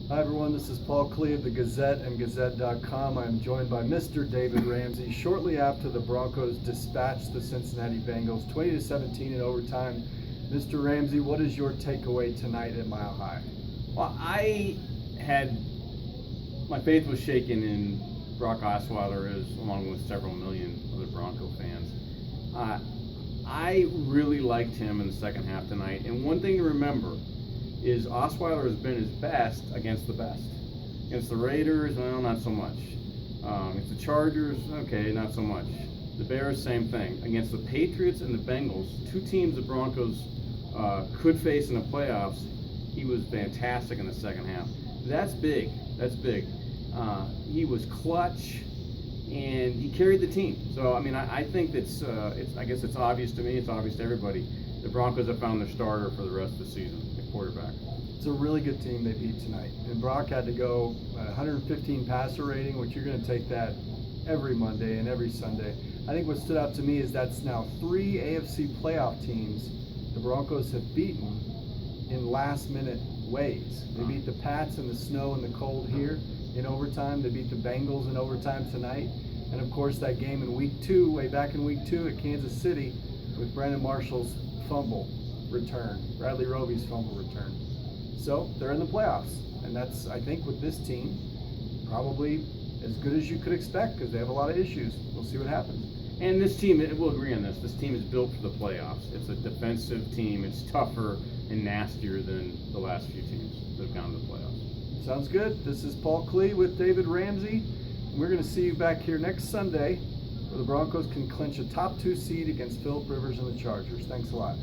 Hi everyone, this is Paul Klee of the Gazette and Gazette.com. I'm joined by Mr. David Ramsey. Shortly after the Broncos dispatched the Cincinnati Bengals 20-17 in overtime, Mr. Ramsey, what is your takeaway tonight at Mile High? Well, my faith was shaken in Brock Osweiler, along with several million other Bronco fans. I really liked him in the second half tonight, and one thing to remember is Osweiler has been his best against the best. Against the Raiders, well, not so much. Against the Chargers, okay, not so much. The Bears, same thing. Against the Patriots and the Bengals, two teams the Broncos could face in the playoffs, he was fantastic in the second half. That's big. That's big. He was clutch, and he carried the team. So, I mean, I think I guess it's obvious to me, it's obvious to everybody. The Broncos have found their starter for the rest of the season, the quarterback. It's a really good team they beat tonight. And Brock had to go 115 passer rating, which you're going to take that every Monday and every Sunday. I think what stood out to me is that's now 3 AFC playoff teams the Broncos have beaten in last-minute ways. They beat the Pats in the snow and the cold here in overtime. They beat the Bengals in overtime tonight. And, of course, that game in Week 2, way back in Week 2 at Kansas City with Brandon Marshall's fumble return, Bradley Roby's fumble return. So they're in the playoffs, and that's, I think, with this team, probably as good as you could expect because they have a lot of issues. We'll see what happens. And this team, we'll agree on this team is built for the playoffs. It's a defensive team. It's tougher and nastier than the last few teams that have gone to the playoffs. Sounds good. This is Paul Klee with David Ramsey. We're going to see you back here next Sunday where the Broncos can clinch a top 2 seed against Phillip Rivers and the Chargers. Thanks a lot.